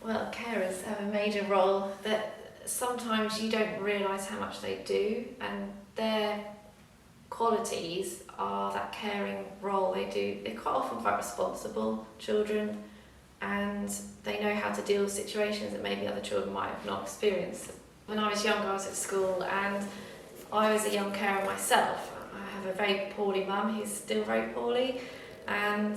Well, carers have a major role that sometimes you don't realise how much they do, and their qualities are that caring role they do. They're quite often quite responsible children, and they know how to deal with situations that maybe other children might have not experienced. When I was younger, I was at school and I was a young carer myself. I have a very poorly mum who's still very poorly, and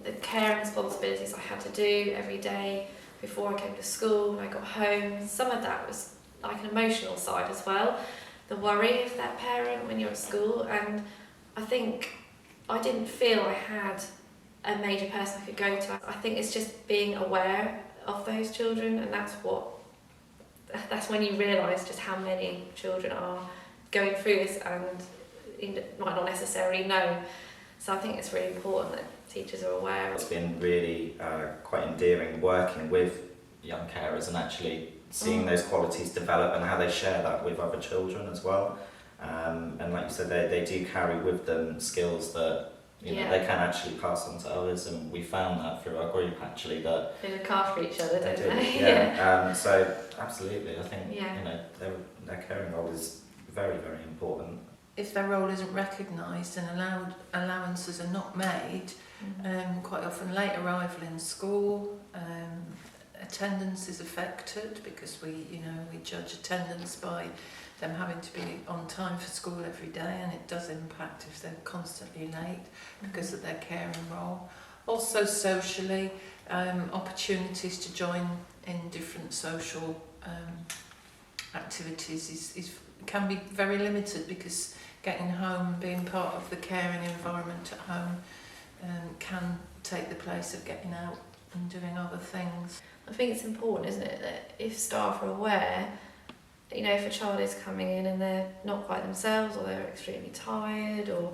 the care and responsibilities I had to do every day before I came to school, when I got home, some of that was like an emotional side as well. The worry of that parent when you're at school, and I think I didn't feel I had a major person I could go to. I think it's just being aware of those children, and that's when you realise just how many children are going through this and might not necessarily know. So I think it's really important that teachers are aware. It's been really quite endearing working with young carers and actually seeing those qualities develop and how they share that with other children as well. And like you said, they do carry with them skills that they can actually pass on to others, and we found that through our group actually that they look after each other, don't they? Yeah. So absolutely, I think their caring role is very, very important. If their role isn't recognised and allowances are not made, quite often late arrival in school, attendance is affected because we judge attendance by them having to be on time for school every day, and it does impact if they're constantly late because of their caring role. Also socially, opportunities to join in different social activities can be very limited because getting home, being part of the caring environment at home can take the place of getting out and doing other things. I think it's important, isn't it, that if staff are aware, if a child is coming in and they're not quite themselves, or they're extremely tired, or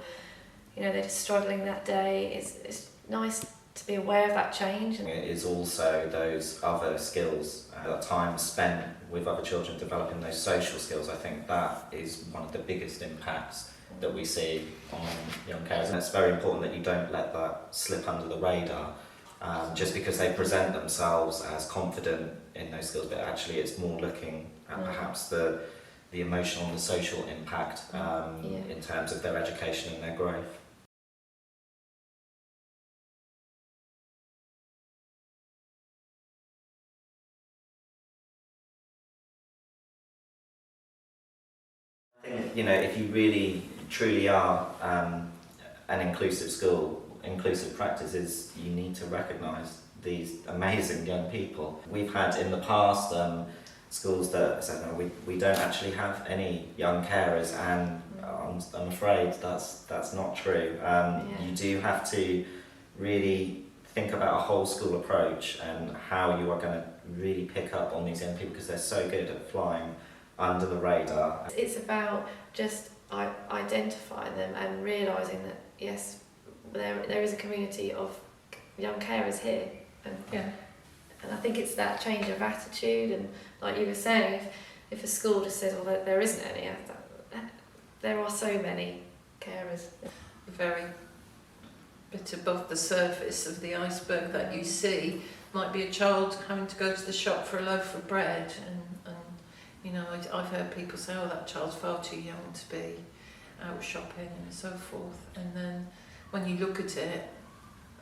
they're just struggling that day, it's nice to be aware of that change. It is also those other skills, that time spent with other children developing those social skills. I think that is one of the biggest impacts that we see on young carers, and it's very important that you don't let that slip under the radar just because they present themselves as confident in those skills, but actually it's more looking at perhaps the emotional and the social impact in terms of their education and their growth. I think, if you really truly are an inclusive school, inclusive practices, you need to recognise these amazing young people. We've had in the past schools that said, no, we don't actually have any young carers, and I'm afraid that's not true. You do have to really think about a whole school approach and how you are going to really pick up on these young people, because they're so good at flying under the radar. It's about just identifying them and realising that yes, there is a community of young carers here, and I think it's that change of attitude. And like you were saying, if a school just says, well, there isn't any, there are so many carers. Very bit above the surface of the iceberg that you see might be a child having to go to the shop for a loaf of bread, and I've heard people say, oh, that child's far too young to be out shopping and so forth. And then when you look at it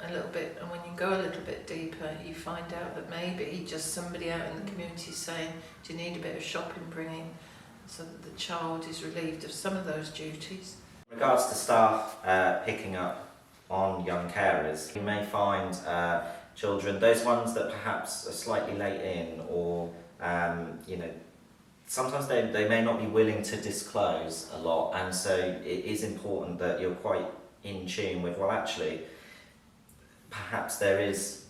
a little bit, and when you go a little bit deeper, you find out that maybe just somebody out in the community is saying, do you need a bit of shopping bringing, so that the child is relieved of some of those duties. In regards to staff picking up on young carers, you may find children, those ones that perhaps are slightly late in, or sometimes they may not be willing to disclose a lot, and so it is important that you're quite in tune with, well, actually perhaps there is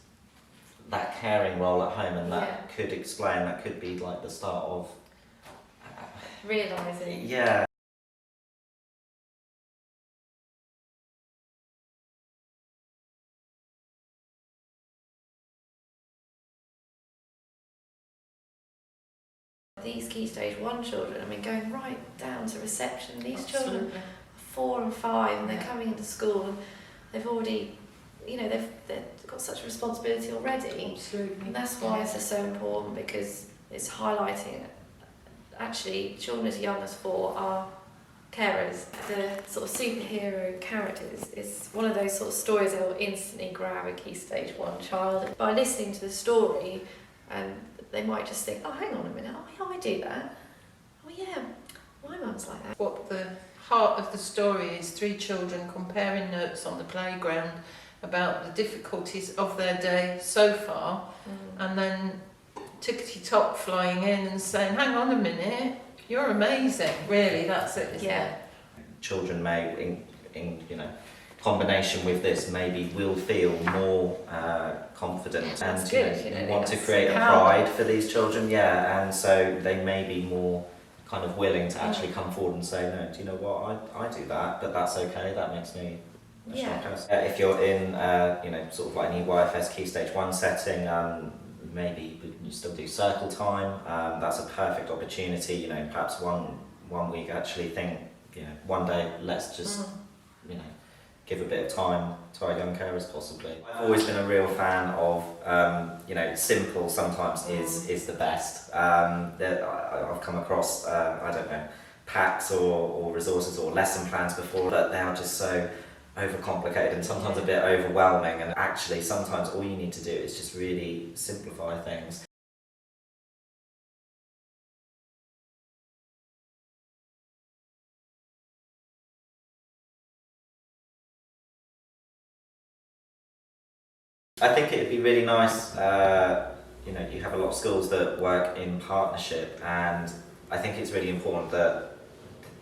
that caring role at home, and that could explain, that could be like the start of realising. These Key Stage 1 children, going right down to reception, these children are 4 and 5, and they're coming into school and they've already you know, they've got such a responsibility already. Absolutely. And that's why this is so important, because it's highlighting actually children as young as 4 are carers. The sort of superhero characters is one of those sort of stories that will instantly grab a Key Stage 1 child. By listening to the story, and they might just think, oh, hang on a minute, oh yeah, I do that. Oh yeah, my mum's like that. What the heart of the story is 3 children comparing notes on the playground about the difficulties of their day so far, and then Tickety-Top flying in and saying, hang on a minute, you're amazing. Really, that's it, isn't it? Children may, in you know, combination with this, maybe will feel more confident That's and good, you want to create a pride for these children, and so they may be more kind of willing to actually come forward and say, no, do you know what, I do that, but that's okay, that makes me a strong person. If you're in, you know, sort of like an EYFS Key Stage 1 setting, maybe you still do circle time, that's a perfect opportunity, you know, perhaps one week actually think, you know, one day let's just, you know, give a bit of time to our young carers possibly. I've always been a real fan of, you know, simple sometimes is the best. I've come across, I don't know, packs or resources or lesson plans before, but they are just so overcomplicated and sometimes a bit overwhelming, and actually sometimes all you need to do is just really simplify things. I think it'd be really nice, you know, you have a lot of schools that work in partnership, and I think it's really important that,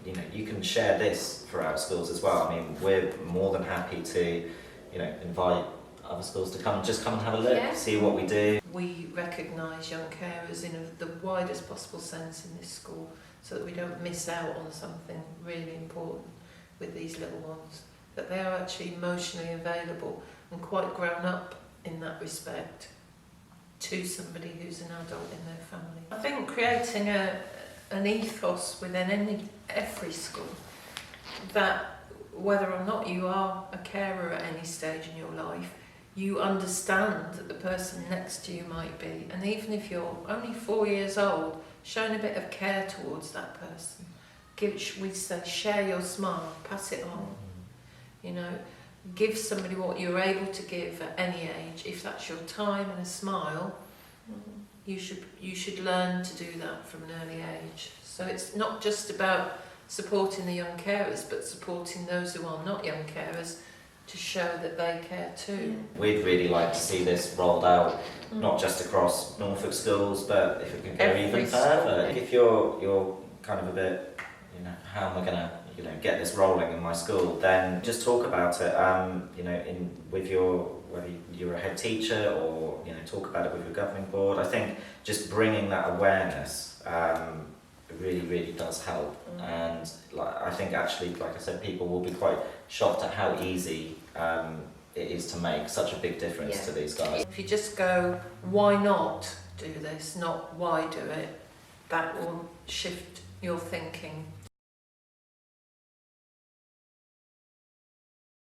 you know, you can share this throughout schools as well. I mean, we're more than happy to, you know, invite other schools to come and have a look, see what we do. We recognise young carers in the widest possible sense in this school, so that we don't miss out on something really important with these little ones, that they are actually emotionally available and quite grown up in that respect to somebody who's an adult in their family. I think creating an ethos within every school, that whether or not you are a carer at any stage in your life, you understand that the person next to you might be, and even if you're only 4 years old, showing a bit of care towards that person. We say, share your smile, pass it on, you know. Give somebody what you're able to give at any age. If that's your time and a smile, you should learn to do that from an early age. So it's not just about supporting the young carers, but supporting those who are not young carers to show that they care too. We'd really like to see this rolled out, not just across Norfolk schools, but if it can go even further. If you're kind of a bit, you know, how am I going to, you know, get this rolling in my school, then just talk about it, you know, whether you're a head teacher or, you know, talk about it with your governing board. I think just bringing that awareness really, really does help. And I think actually, like I said, people will be quite shocked at how easy it is to make such a big difference to these guys. If you just go, why not do this, not why do it, that will shift your thinking